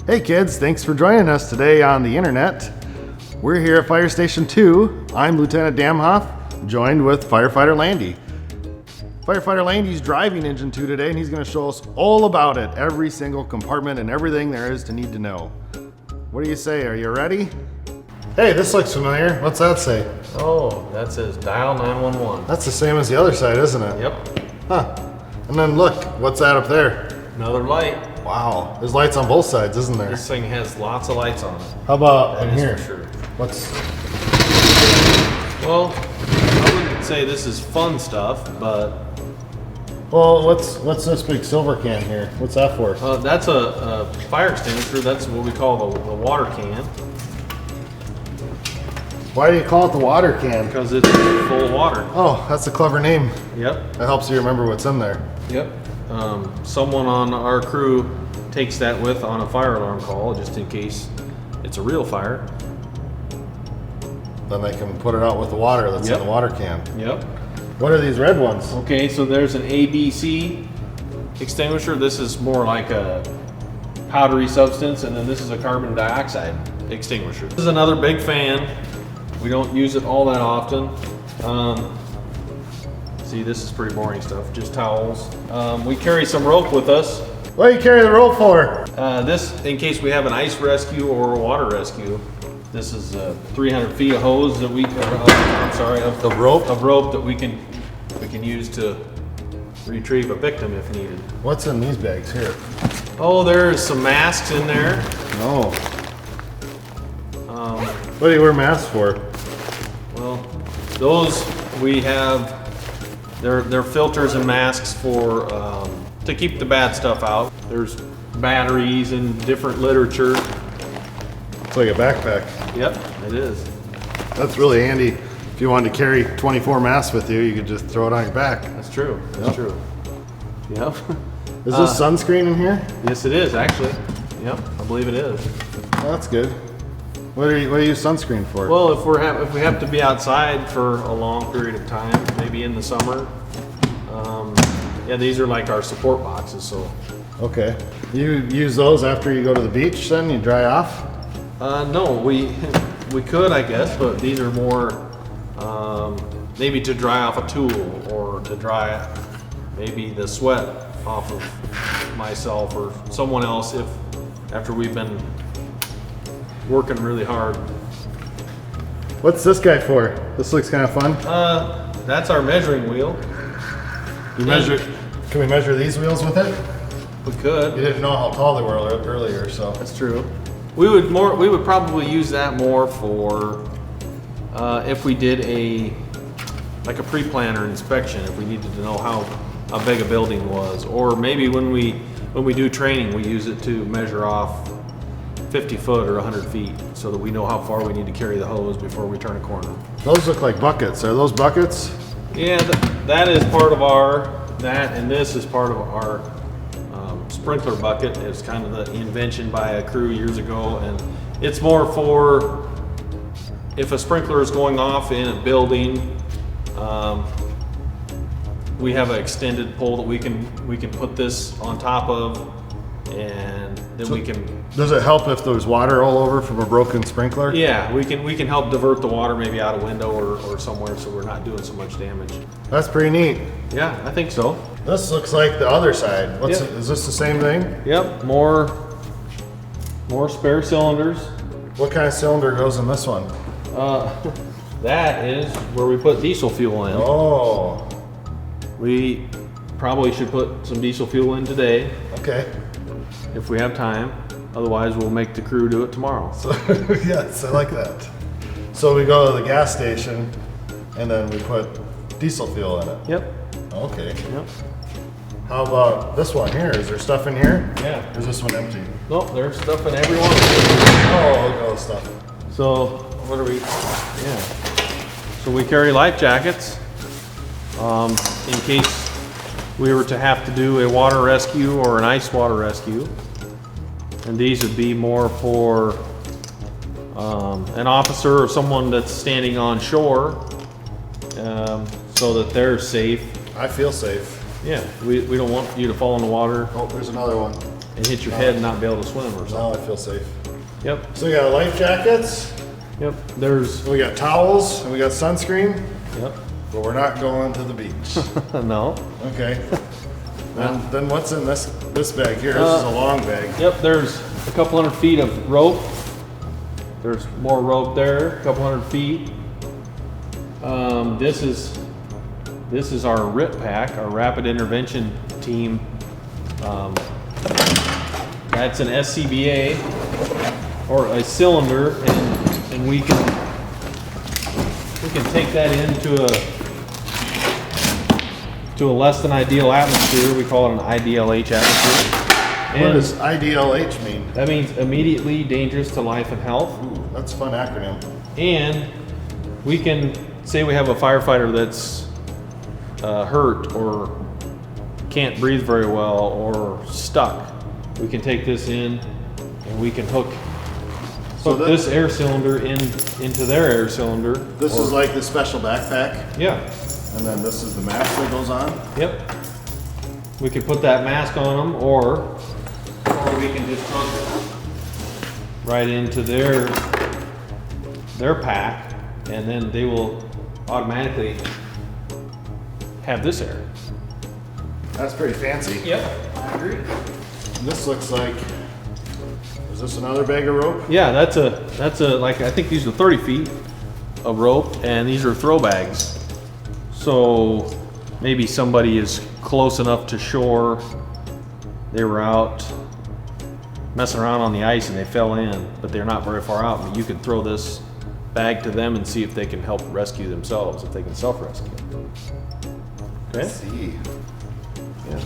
Hey kids, thanks for joining us today on the internet. We're here at Fire Station 2. I'm Lieutenant Damhof, joined with Firefighter Lande. Firefighter Lande's driving Engine 2 today, and he's going to show us all about it, every single compartment and everything there is to need to know. What do you say? Are you ready? Hey, this looks familiar. What's that say? Oh, that says dial 911. That's the same as the other side, isn't it? Yep. Huh. And then look, what's that up there? Another light. Wow, there's lights on both sides, isn't there? This thing has lots of lights on it. How about That in is here? for sure. What's... Well, I wouldn't say this is fun stuff, but Well, what's this big silver can here? What's that for? that's a fire extinguisher. That's what we call the water can, Why do you call it the water can? because it's full of water. Oh, that's a clever name. Yep. That helps you remember what's in there. Yep. Someone on our crew takes that with on a fire alarm call, just in case it's a real fire. Then they can put it out with the water that's Yep. in the water can. Yep. What are these red ones? Okay, so there's an ABC extinguisher. This is more like a powdery substance, and then this is a carbon dioxide extinguisher. This is another big fan. We don't use it all that often. See, this is pretty boring stuff, just towels. We carry some rope with us. What do you carry the rope for? This, in case we have an ice rescue or a water rescue. This is 300 feet of hose that we, Of rope? of rope that we can use to retrieve a victim if needed. What's in these bags here? Oh, there's some masks in there. Oh. What do you wear masks for? Well, those we have. They're filters and masks for to keep the bad stuff out. There's batteries and different literature. It's like a backpack. Yep, it is. That's really handy. If you wanted to carry 24 masks with you, you could just throw it on your back. That's true. That's Yep. true. Yep. Is this sunscreen in here? Yes, it is actually. Yep, I believe it is. Oh, that's good. What do you use sunscreen for? Well, if we have to be outside for a long period of time, maybe in the summer. Yeah, these are like our support boxes. So. Okay. You use those after you go to the beach then? You dry off? No, we could, I guess, but these are more maybe to dry off a tool or to dry maybe the sweat off of myself or someone else if after we've been working really hard. What's this guy for? This looks kind of fun. That's our measuring wheel. You measure? Can we measure these wheels with it? We You could. didn't know how tall they were earlier, so. That's true. We would probably use that more for if we did like a pre-planner inspection, if we needed to know how big a building was, or maybe when we do training, we use it to measure off 50 foot or 100 feet so that we know how far we need to carry the hose before we turn a corner. Those look like buckets. Are those buckets? Yeah, that is part of and this is part of our sprinkler bucket. It's kind of the invention by a crew years ago, and it's more for if a sprinkler is going off in a building. We have an extended pole that we can put this on top of, and then we can. Does it help if there's water all over from a broken sprinkler? Yeah, we can help divert the water maybe out a window or somewhere, so we're not doing so much damage. That's pretty neat. Yeah, I think so. This looks like the other side. Yep. Is this the same thing? Yep, more spare cylinders. What kind of cylinder goes in this one? That is where we put diesel fuel in. Oh, We probably should put some diesel fuel in today okay. if we have time. Otherwise, we'll make the crew do it tomorrow. So, yes, I like that. So we go to the gas station and then we put diesel fuel in it. Yep. Okay. Yep. How about this one here? Is there stuff in here? Yeah. Or is this one empty? Nope, there's stuff in every one. Oh, look at all the stuff. So, what are we? Yeah. So we carry life jackets in case we were to have to do a water rescue or an ice water rescue. And these would be more for an officer or someone that's standing on shore so that they're safe. I feel safe. Yeah, we don't want you to fall in the water. Oh, there's another one. and hit your head and not be able to swim or something. Now I feel safe. Yep, So we got life jackets, yep, there's, we got towels, and we got sunscreen, yep, but we're not going to the beach. no. Okay. Then what's in this bag here? This is a long bag. Yep, there's a couple hundred feet of rope. There's more rope there, a couple hundred feet. This is our RIT pack, our Rapid Intervention Team. That's an SCBA or a cylinder, and we can take that into a less than ideal atmosphere. We call it an IDLH atmosphere. What does IDLH mean? That means immediately dangerous to life and health. Ooh, that's a fun acronym. And we can say we have a firefighter that's hurt or can't breathe very well or stuck. We can take this in and we can hook this air cylinder into their air cylinder. This is like the special backpack, Yeah. and then this is the mask that goes on. Yep. We can put that mask on them, or we can just hook right into their pack, and then they will automatically have this air. That's pretty fancy. Yep, I agree. And this looks like, is this another bag of rope? Yeah, that's a like, I think these are 30 feet of rope, and these are throw bags. So maybe somebody is close enough to shore, they were out messing around on the ice and they fell in, but they're not very far out. But you can throw this bag to them and see if they can help rescue themselves, if they can self-rescue. Okay? Let's see. Yeah.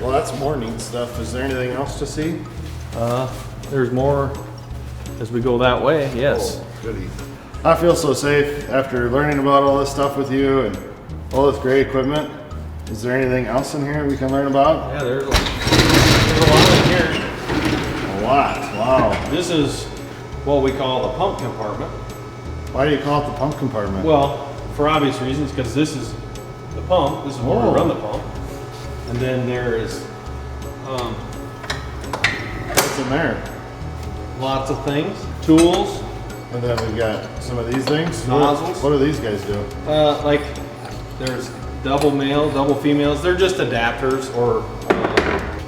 Well, that's more neat stuff. Is there anything else to see? There's more as we go that way, yes. Oh, goody. I feel so safe after learning about all this stuff with you and all this great equipment. Is there anything else in here we can learn about? Yeah, there's a lot in here. A lot. Wow. This is what we call the pump compartment. Why do you call it the pump compartment? Well, for obvious reasons, because this is the pump, this is where we run the pump. And then there is what's in there? lots of things, tools, And then we've got some of these things. Nozzles. What do these guys do? like there's double male, double females. They're just adapters or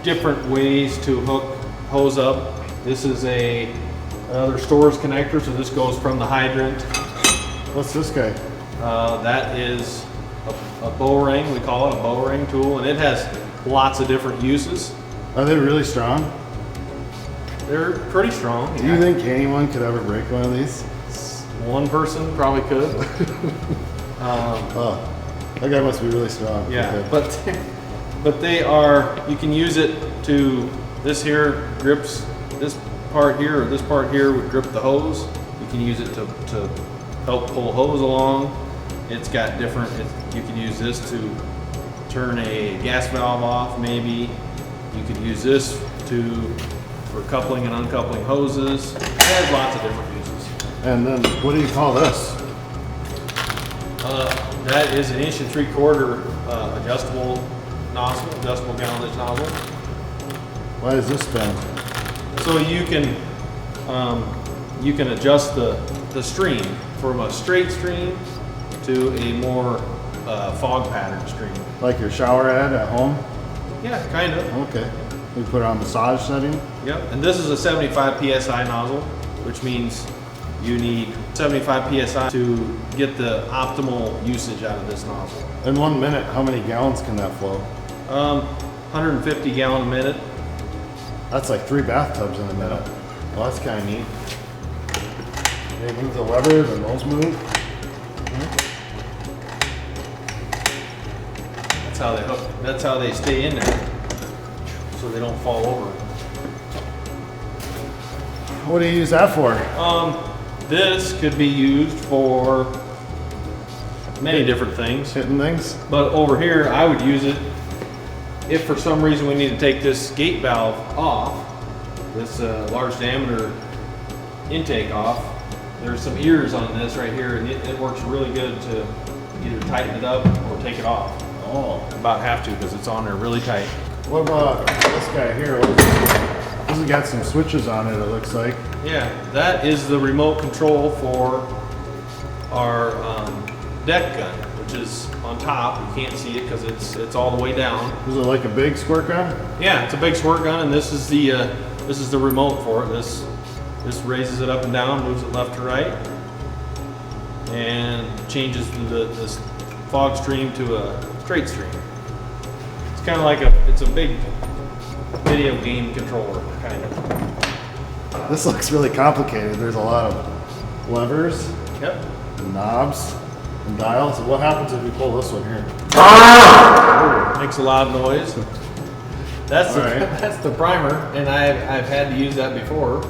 different ways to hook hose up. This is another stores connector, so this goes from the hydrant. What's this guy? That is a bow ring. We call it a bow ring tool, and it has lots of different uses. Are they really strong? They're pretty strong. Do you think anyone could ever break one of these? One person probably could. Oh, that guy must be really strong. Yeah, Okay. but they are. You can use it to. This here grips this part here, or this part here would grip the hose. You can use it to help pull hose along. It's got different. You can use this to turn a gas valve off. Maybe you could use this for coupling and uncoupling hoses. It has lots of different uses. And then what do you call this? That is an 1 3/4 adjustable nozzle, adjustable gallonage nozzle. Why is this done? So you can adjust the stream from a straight stream to a more fog pattern stream. Like your shower head at home? Yeah, kind of. Okay. We put it on massage setting. Yep. And this is a 75 psi nozzle, which means you need 75 psi to get the optimal usage out of this nozzle. In 1 minute, how many gallons can that flow? 150 gallon a minute. That's like 3 bathtubs in a minute. Well, that's kind of neat. They move the levers and those move. That's how they hook. That's how they stay in there, so they don't fall over. What do you use that for? This could be used for many different things. Hitting things? But over here, I would use it if for some reason we need to take this gate valve off, this large diameter intake off. There's some ears on this right here, and it works really good to either tighten it up or take it off. Oh. About have to because it's on there really tight. What about this guy here? This has got some switches on it, it looks like. Yeah, that is the remote control for our deck gun, which is on top. You can't see it because it's all the way down. Is it like a big squirt gun? Yeah, it's a big squirt gun, and this is the remote for it. This raises it up and down, moves it left to right, and changes this fog stream to a straight stream. It's kind of like it's a big video game controller, kind of. This looks really complicated. There's a lot of levers, Yep. and knobs, and dials. What happens if we pull this one here? Makes a loud noise. That's the, All right. that's the primer, and I've had to use that before.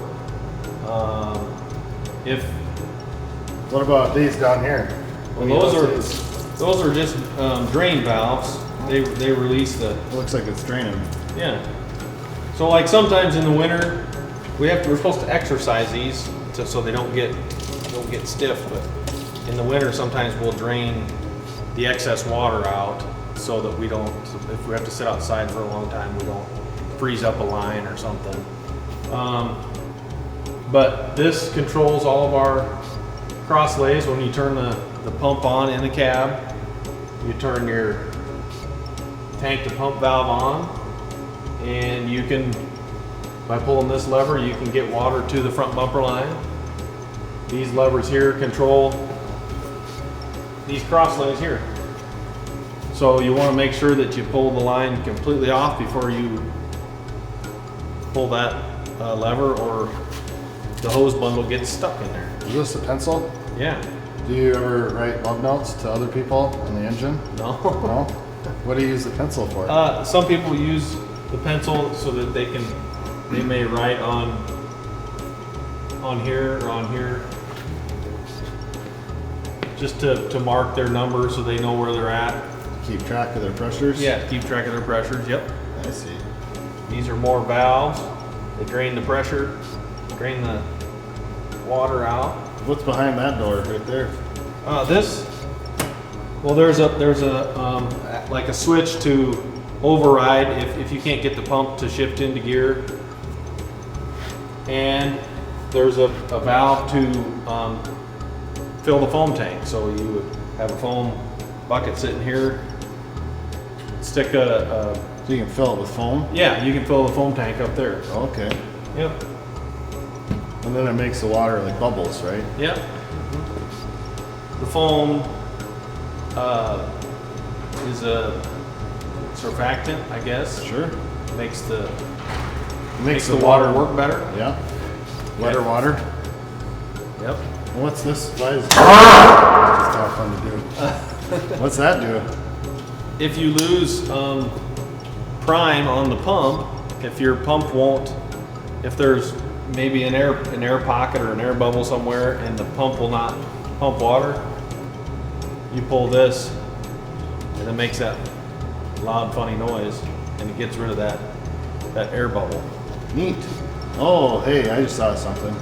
What about these down here? Well, those are just drain valves. They release the. It looks like it's draining. Yeah. So like sometimes in the winter, we're supposed to exercise these so they don't get stiff. But in the winter, sometimes we'll drain the excess water out so that we don't. If we have to sit outside for a long time, we don't freeze up a line or something. But this controls all of our cross lays. When you turn the pump on in the cab, you turn your tank to pump valve on, and you can, by pulling this lever, you can get water to the front bumper line. These levers here control these cross lays here. So you want to make sure that you pull the line completely off before you pull that lever, or the hose bundle gets stuck in there. Is this a pencil? Yeah. Do you ever write love notes to other people in the engine? No. No? What do you use the pencil for? Some people use the pencil so that they may write on here or on here, just to mark their number so they know where they're at. Keep track of their pressures? Yeah, keep track of their pressures. Yep. I see. These are more valves. They drain the pressure, drain the water out. What's behind that door right there? There's a like a switch to override if you can't get the pump to shift into gear, and there's a valve to fill the foam tank. So you would have a foam bucket sitting here, stick So you can fill it with foam? yeah, you can fill the foam tank up there. Okay. Yep. And then it makes the water like bubbles, right? Yep. The foam is a surfactant, I guess. Sure. Makes the Makes the water work better. Yeah. Wetter water. Yep. And what's this? Why is it's just not fun to do. What's that do? If you lose prime on the pump, if your pump won't, if there's maybe an air pocket or an air bubble somewhere and the pump will not pump water, you pull this and it makes that loud funny noise and it gets rid of that air bubble. Neat. Oh, hey, I just saw something.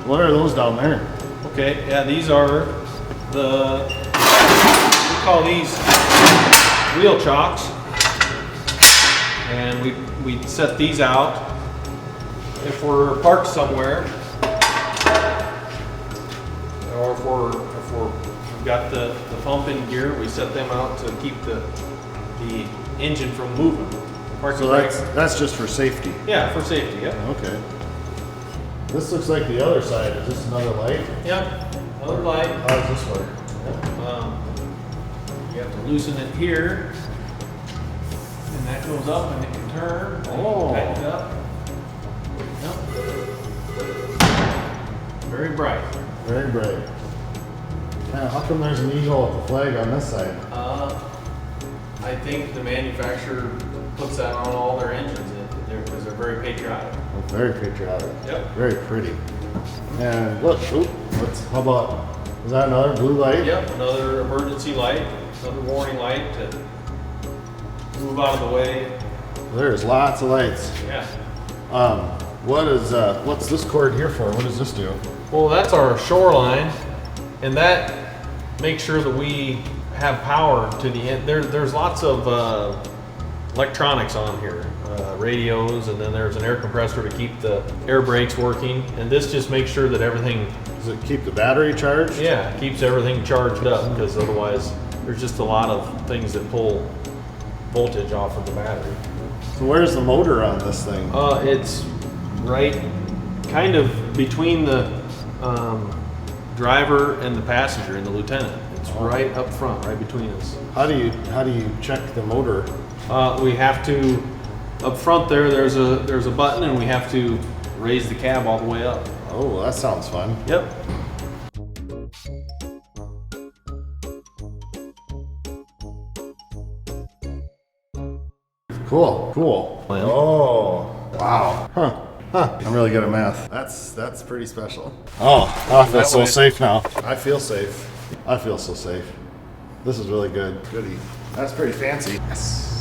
What are those down there? Okay, yeah, these are we call these wheel chocks, and we set these out if we're parked somewhere, or if we've got the pump in gear, we set them out to keep the engine from moving. So that's just for safety. Yeah, for safety. Yeah. Okay. This looks like the other side. Is this another light? Yeah. Another light. How does this work? You have to loosen it here, and that goes up and it can turn. Oh. Tighten it up. Yep. Very bright. Very bright. Yeah, how come there's an eagle with a flag on this side? I think the manufacturer puts that on all their engines because they're very patriotic. Oh, very patriotic. Yep. Very pretty. And look, how about, is that another blue light? Yep, another emergency light, another warning light to move out of the way. There's lots of lights. Yeah. What's this cord here for? What does this do? Well, that's our shoreline, and that makes sure that we have power to the end. There's lots of electronics on here, radios, and then there's an air compressor to keep the air brakes working. And this just makes sure that everything, Does it keep the battery charged? yeah, keeps everything charged up, because otherwise there's just a lot of things that pull voltage off of the battery. So where's the motor on this thing? It's right kind of between the driver and the passenger and the lieutenant. It's right up front, right between us. How do you check the motor? We have to, up front there's a button, and we have to raise the cab all the way up. Oh, that sounds fun. Yep. Cool, cool. Well. Oh, wow. Huh. I'm really good at math. That's pretty special. Oh, I feel so safe now. I feel safe. I feel so safe. This is really good. Goody. That's pretty fancy. Yes.